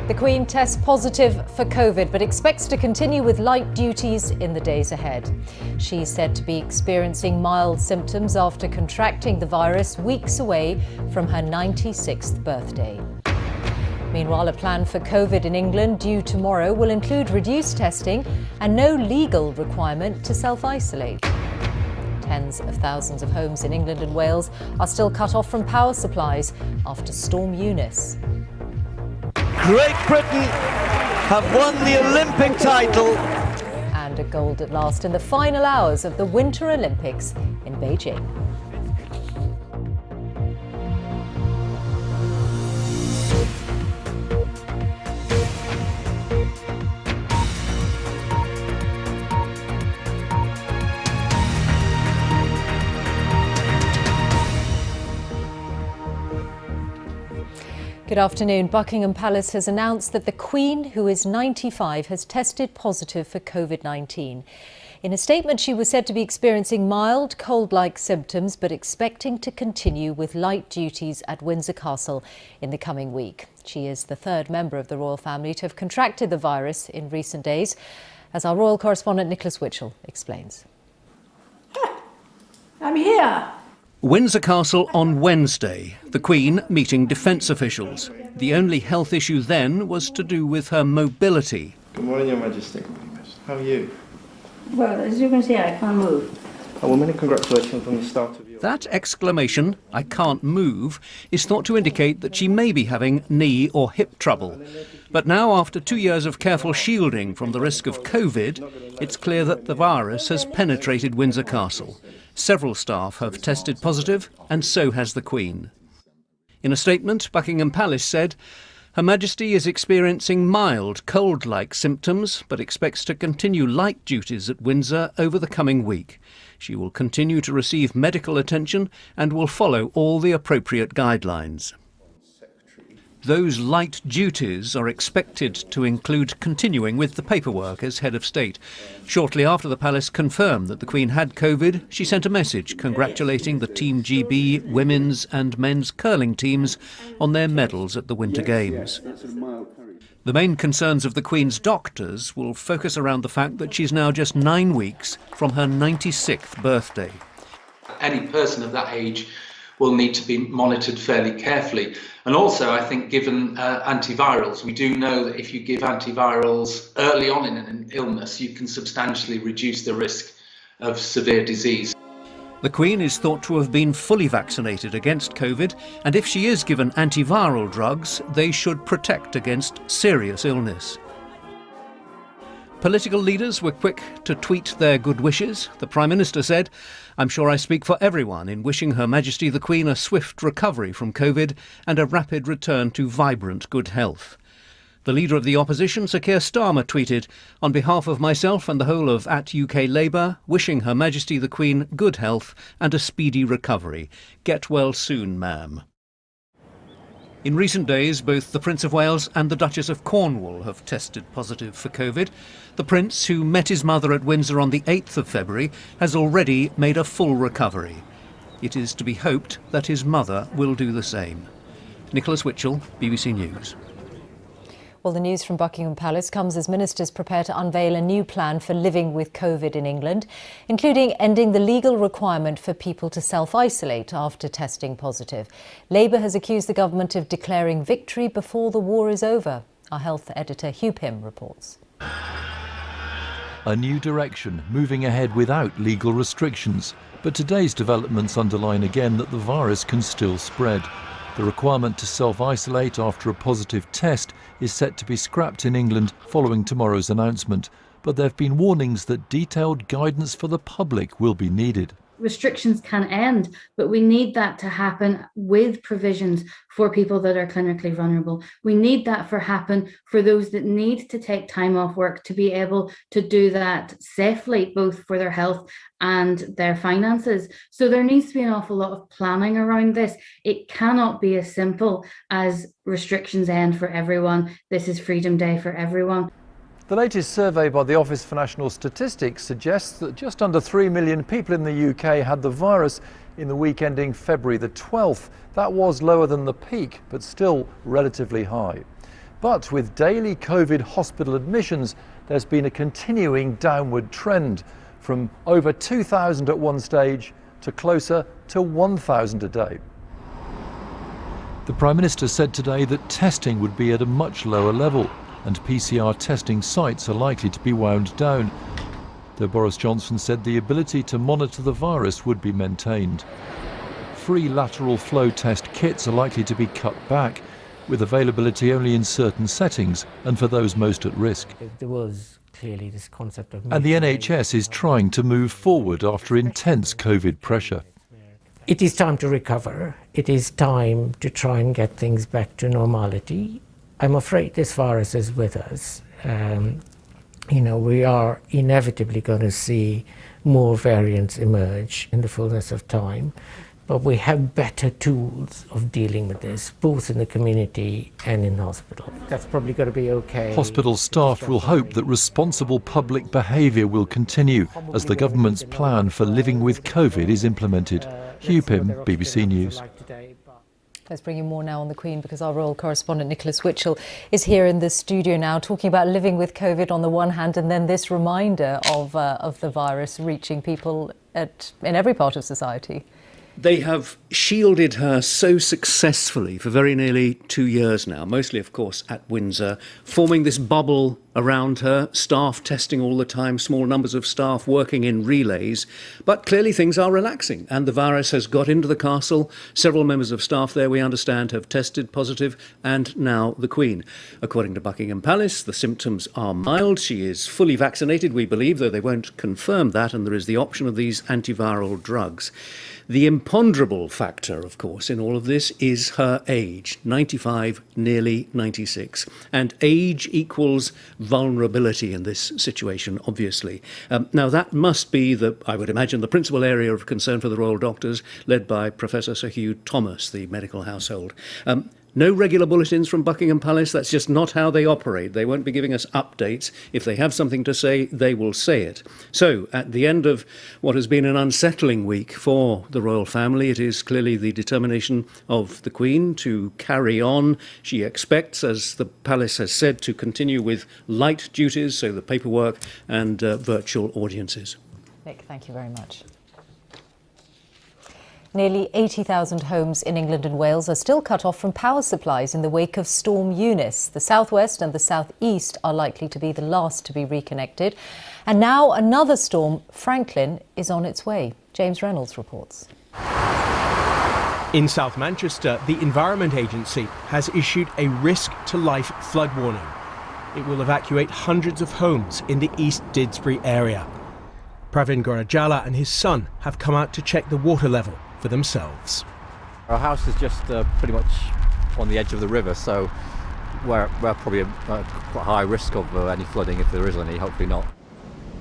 The Queen tests positive for COVID but expects to continue with light duties in the days ahead. She's said to be experiencing mild symptoms after contracting the virus weeks away from her 96th birthday. Meanwhile, a plan for COVID in England due tomorrow will include reduced testing and no legal requirement to self-isolate. Tens of thousands of homes in England and Wales are still cut off from power supplies after Storm Eunice. Great Britain have won the Olympic title. And a gold at last in the final hours of the Winter Olympics in Beijing. Good afternoon. Buckingham Palace has announced that the Queen, who is 95, has tested positive for COVID-19. In a statement, she was said to be experiencing mild cold-like symptoms, but expecting to continue with light duties at Windsor Castle in the coming week. She is the third member of the royal family to have contracted the virus in recent days, as our royal correspondent Nicholas Witchell explains. I'm here. Windsor Castle on Wednesday, the Queen meeting defence officials. The only health issue then was to do with her mobility. Good morning, Your Majesty. How are you? Well, as you can see, I can't move. Well, many congratulations on the start of your... That exclamation, "I can't move," is thought to indicate that she may be having knee or hip trouble. But now, after 2 years of careful shielding from the risk of COVID, it's clear that the virus has penetrated Windsor Castle. Several staff have tested positive, and so has the Queen. In a statement, Buckingham Palace said, Her Majesty is experiencing mild cold-like symptoms, but expects to continue light duties at Windsor over the coming week. She will continue to receive medical attention and will follow all the appropriate guidelines. Those light duties are expected to include continuing with the paperwork as head of state. Shortly after the palace confirmed that the Queen had COVID, she sent a message congratulating the Team GB women's and men's curling teams on their medals at the Winter Games. The main concerns of the Queen's doctors will focus around the fact that she's now just 9 weeks from her 96th birthday. Any person of that age will need to be monitored fairly carefully. And also, I think, given antivirals, we do know that if you give antivirals early on in an illness, you can substantially reduce the risk of severe disease. The Queen is thought to have been fully vaccinated against COVID, and if she is given antiviral drugs, they should protect against serious illness. Political leaders were quick to tweet their good wishes. The Prime Minister said, "I'm sure I speak for everyone in wishing Her Majesty the Queen a swift recovery from COVID and a rapid return to vibrant good health." The leader of the opposition, Sir Keir Starmer, tweeted, "On behalf of myself and the whole of @UK Labour, wishing Her Majesty the Queen good health and a speedy recovery. Get well soon, ma'am." In recent days, both the Prince of Wales and the Duchess of Cornwall have tested positive for COVID. The Prince, who met his mother at Windsor on the 8th of February, has already made a full recovery. It is to be hoped that his mother will do the same. Nicholas Witchell, BBC News. Well, the news from Buckingham Palace comes as ministers prepare to unveil a new plan for living with COVID in England, including ending the legal requirement for people to self-isolate after testing positive. Labour has accused the government of declaring victory before the war is over. Our health editor Hugh Pym reports. A new direction, moving ahead without legal restrictions. But today's developments underline again that the virus can still spread. The requirement to self-isolate after a positive test is set to be scrapped in England following tomorrow's announcement. But there have been warnings that detailed guidance for the public will be needed. Restrictions can end, but we need that to happen with provisions for people that are clinically vulnerable. We need that to happen for those that need to take time off work to be able to do that safely, both for their health and their finances. So there needs to be an awful lot of planning around this. It cannot be as simple as restrictions end for everyone. This is Freedom Day for everyone. The latest survey by the Office for National Statistics suggests that just under 3 million people in the UK had the virus in the week ending February the 12th. That was lower than the peak, but still relatively high. But with daily COVID hospital admissions, there's been a continuing downward trend, from over 2,000 at one stage to closer to 1,000 a day. The Prime Minister said today that testing would be at a much lower level, and PCR testing sites are likely to be wound down. Though Boris Johnson said the ability to monitor the virus would be maintained. Free lateral flow test kits are likely to be cut back, with availability only in certain settings and for those most at risk. There was clearly this concept of... And the NHS is trying to move forward after intense COVID pressure. It is time to recover. It is time to try and get things back to normality. I'm afraid this virus is with us. We are inevitably going to see more variants emerge in the fullness of time. But we have better tools of dealing with this, both in the community and in hospital. That's probably going to be okay. Hospital staff will hope that responsible public behaviour will continue as the government's plan for living with COVID is implemented. Hugh Pym, BBC News. Let's bring you more now on the Queen, because our royal correspondent Nicholas Witchell is here in the studio now, talking about living with COVID on the one hand, and then this reminder of the virus reaching people in every part of society. They have shielded her so successfully for very nearly 2 years now, mostly, of course, at Windsor, forming this bubble around her, staff testing all the time, small numbers of staff working in relays. But clearly things are relaxing, and the virus has got into the castle. Several members of staff there, we understand, have tested positive, and now the Queen. According to Buckingham Palace, the symptoms are mild. She is fully vaccinated, we believe, though they won't confirm that, and there is the option of these antiviral drugs. The imponderable factor, of course, in all of this is her age, 95, nearly 96. And age equals vulnerability in this situation, obviously. Now, that must be, I would imagine, the principal area of concern for the royal doctors, led by Professor Sir Hugh Thomas, the medical household. No regular bulletins from Buckingham Palace. That's just not how they operate. They won't be giving us updates. If they have something to say, they will say it. So, at the end of what has been an unsettling week for the royal family, it is clearly the determination of the Queen to carry on. She expects, as the palace has said, to continue with light duties, so the paperwork and virtual audiences. Nick, thank you very much. Nearly 80,000 homes in England and Wales are still cut off from power supplies in the wake of Storm Eunice. The southwest and the southeast are likely to be the last to be reconnected. And now another storm, Franklin, is on its way. James Reynolds reports. In South Manchester, the Environment Agency has issued a risk-to-life flood warning. It will evacuate hundreds of homes in the East Didsbury area. Pravin Gorajala and his son have come out to check the water level for themselves. Our house is just pretty much on the edge of the river, so we're probably quite high risk of any flooding, if there is any, hopefully not.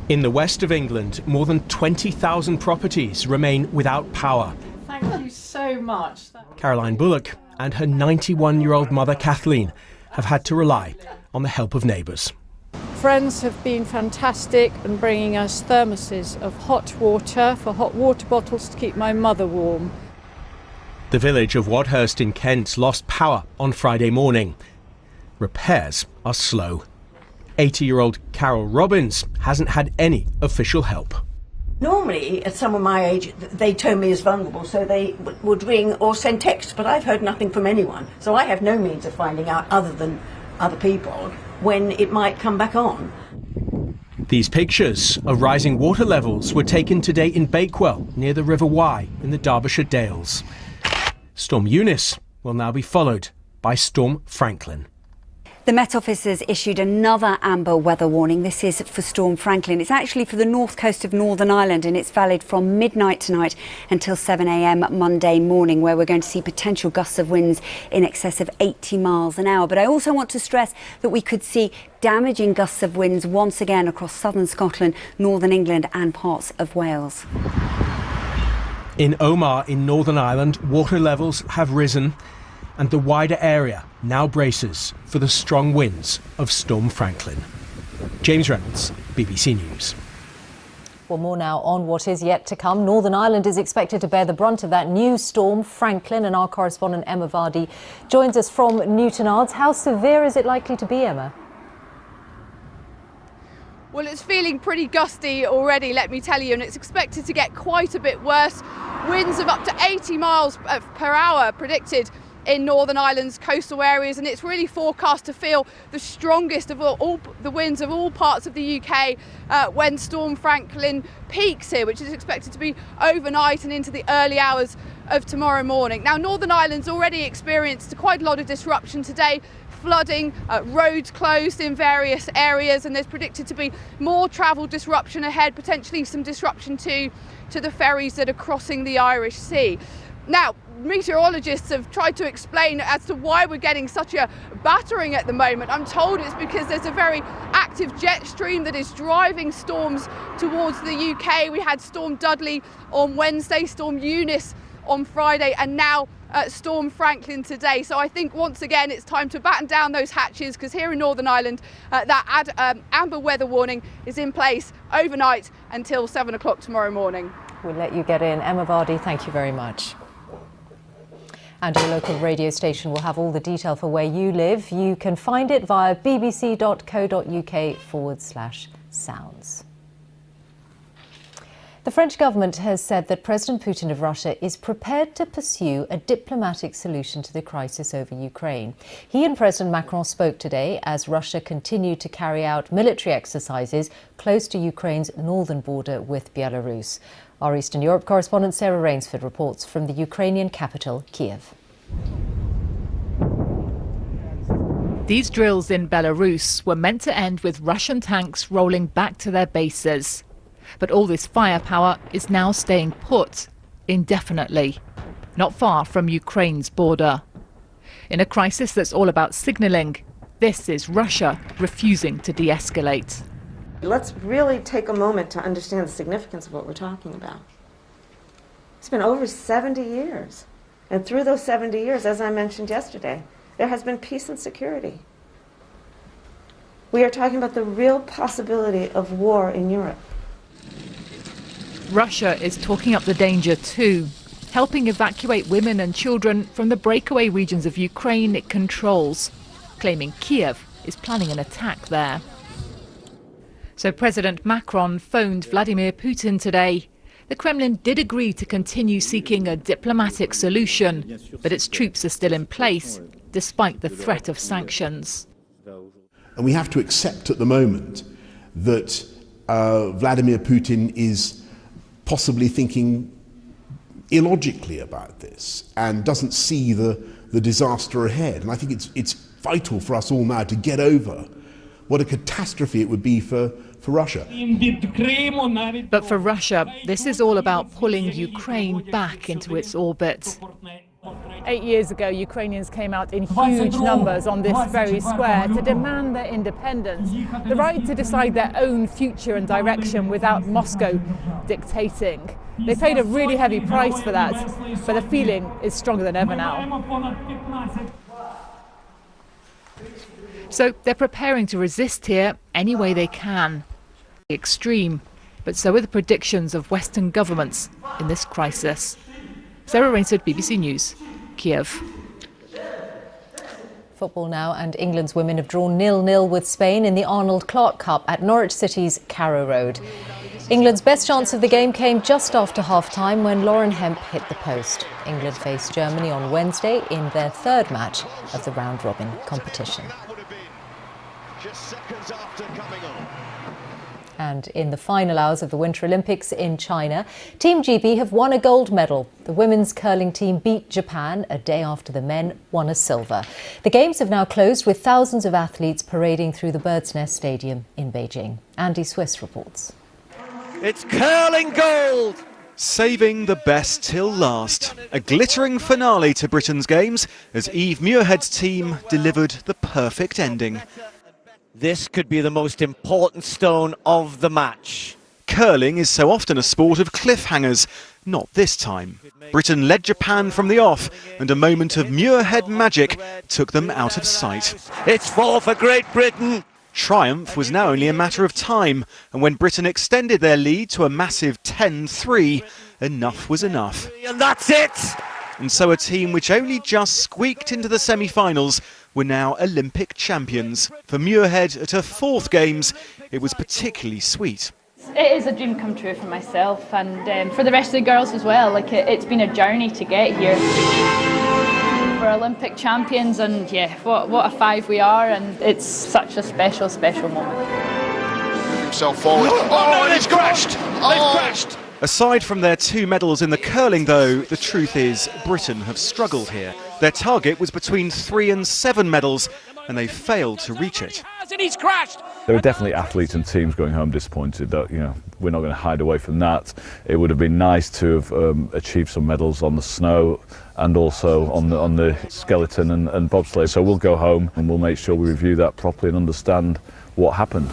In the west of England, more than 20,000 properties remain without power. Thank you so much. Caroline Bullock and her 91-year-old mother Kathleen have had to rely on the help of neighbours. Friends have been fantastic in bringing us thermoses of hot water for hot water bottles to keep my mother warm. The village of Wadhurst in Kent lost power on Friday morning. Repairs are slow. 80-year-old Carol Robbins hasn't had any official help. Normally, at someone my age, they term me as vulnerable, so they would ring or send text, but I've heard nothing from anyone. So I have no means of finding out, other than other people, when it might come back on. These pictures of rising water levels were taken today in Bakewell, near the River Wye in the Derbyshire Dales. Storm Eunice will now be followed by Storm Franklin. The Met Office has issued another amber weather warning. This is for Storm Franklin. It's actually for the north coast of Northern Ireland, and it's valid from midnight tonight until 7 a.m. Monday morning, where we're going to see potential gusts of winds in excess of 80 miles an hour. But I also want to stress that we could see damaging gusts of winds once again across southern Scotland, northern England and parts of Wales. In Omagh in Northern Ireland, water levels have risen, and the wider area now braces for the strong winds of Storm Franklin. James Reynolds, BBC News. Well, more now on what is yet to come. Northern Ireland is expected to bear the brunt of that new storm, Franklin, and our correspondent Emma Vardy joins us from Newtownards. How severe is it likely to be, Emma? Well, it's feeling pretty gusty already, let me tell you, and it's expected to get quite a bit worse. Winds of up to 80 miles per hour predicted in Northern Ireland's coastal areas, and it's really forecast to feel the strongest of all the winds of all parts of the UK when Storm Franklin peaks here, which is expected to be overnight and into the early hours of tomorrow morning. Now, Northern Ireland's already experienced quite a lot of disruption today. Flooding, roads closed in various areas, and there's predicted to be more travel disruption ahead, potentially some disruption to the ferries that are crossing the Irish Sea. Now, meteorologists have tried to explain as to why we're getting such a battering at the moment. I'm told it's because there's a very active jet stream that is driving storms towards the UK. We had Storm Dudley on Wednesday, Storm Eunice on Friday, and now Storm Franklin today. So I think once again it's time to batten down those hatches, because here in Northern Ireland that amber weather warning is in place overnight until 7 o'clock tomorrow morning. We'll let you get in. Emma Vardy, thank you very much. And your local radio station will have all the detail for where you live. You can find it via bbc.co.uk/sounds. The French government has said that President Putin of Russia is prepared to pursue a diplomatic solution to the crisis over Ukraine. He and President Macron spoke today as Russia continued to carry out military exercises close to Ukraine's northern border with Belarus. Our Eastern Europe correspondent Sarah Rainsford reports from the Ukrainian capital, Kiev. These drills in Belarus were meant to end with Russian tanks rolling back to their bases. But all this firepower is now staying put indefinitely, not far from Ukraine's border. In a crisis that's all about signalling, this is Russia refusing to de-escalate. Let's really take a moment to understand the significance of what we're talking about. It's been over 70 years. And through those 70 years, as I mentioned yesterday, there has been peace and security. We are talking about the real possibility of war in Europe. Russia is talking up the danger too, helping evacuate women and children from the breakaway regions of Ukraine it controls, claiming Kiev is planning an attack there. So President Macron phoned Vladimir Putin today. The Kremlin did agree to continue seeking a diplomatic solution, but its troops are still in place, despite the threat of sanctions. And we have to accept at the moment that Vladimir Putin is possibly thinking illogically about this and doesn't see the disaster ahead. And I think it's vital for us all now to get over what a catastrophe it would be for Russia. But for Russia, this is all about pulling Ukraine back into its orbit. 8 years ago, Ukrainians came out in huge numbers on this very square to demand their independence, the right to decide their own future and direction without Moscow dictating. They paid a really heavy price for that, but the feeling is stronger than ever now. So they're preparing to resist here any way they can. Extreme, but so are the predictions of Western governments in this crisis. Sarah Rainsford, BBC News, Kiev. Football now, and England's women have drawn 0-0 with Spain in the Arnold Clark Cup at Norwich City's Carrow Road. England's best chance of the game came just after half-time when Lauren Hemp hit the post. England faced Germany on Wednesday in their third match of the round-robin competition. Just seconds after coming on. And in the final hours of the Winter Olympics in China, Team GB have won a gold medal. The women's curling team beat Japan a day after the men won a silver. The Games have now closed with thousands of athletes parading through the Bird's Nest Stadium in Beijing. Andy Swiss reports. It's curling gold! Saving the best till last. A glittering finale to Britain's Games as Eve Muirhead's team delivered the perfect ending. This could be the most important stone of the match. Curling is so often a sport of cliffhangers. Not this time. Britain led Japan from the off, and a moment of Muirhead magic took them out of sight. It's 4 for Great Britain. Triumph was now only a matter of time, and when Britain extended their lead to a massive 10-3, enough was enough. And that's it! And so a team which only just squeaked into the semi-finals were now Olympic champions. For Muirhead at her 4th Games, it was particularly sweet. It is a dream come true for myself and for the rest of the girls as well. Like it's been a journey to get here. We're Olympic champions, and yeah, what a 5 we are, and it's such a special, special moment. Himself forward. Oh, no, they've crashed! They've crashed! Aside from their 2 medals in the curling, though, the truth is Britain have struggled here. Their target was between 3 and 7 medals, and they failed to reach it. And he's crashed! There are definitely athletes and teams going home disappointed that, we're not going to hide away from that. It would have been nice to have achieved some medals on the snow and also on the skeleton and bobsleigh. So we'll go home and we'll make sure we review that properly and understand what happened.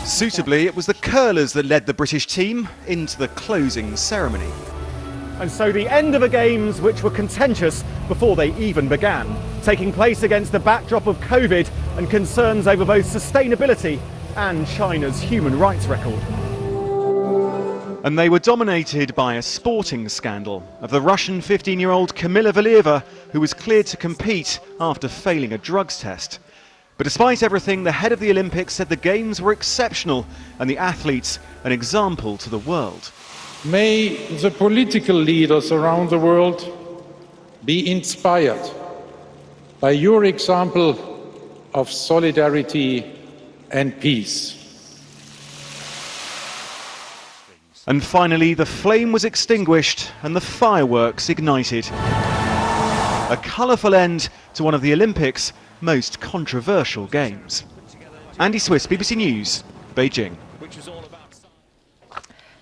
Suitably, it was the curlers that led the British team into the closing ceremony. And so the end of the Games, which were contentious before they even began, taking place against the backdrop of COVID and concerns over both sustainability and China's human rights record. And they were dominated by a sporting scandal of the Russian 15-year-old Kamila Valieva, who was cleared to compete after failing a drugs test. But despite everything, the head of the Olympics said the Games were exceptional and the athletes an example to the world. May the political leaders around the world be inspired by your example of solidarity and peace. And finally, the flame was extinguished and the fireworks ignited. A colourful end to one of the Olympics' most controversial games. Andy Swiss, BBC News, Beijing.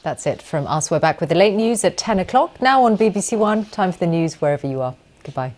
That's it from us. We're back with the late news at 10 o'clock. Now on BBC One, time for the news wherever you are. Goodbye.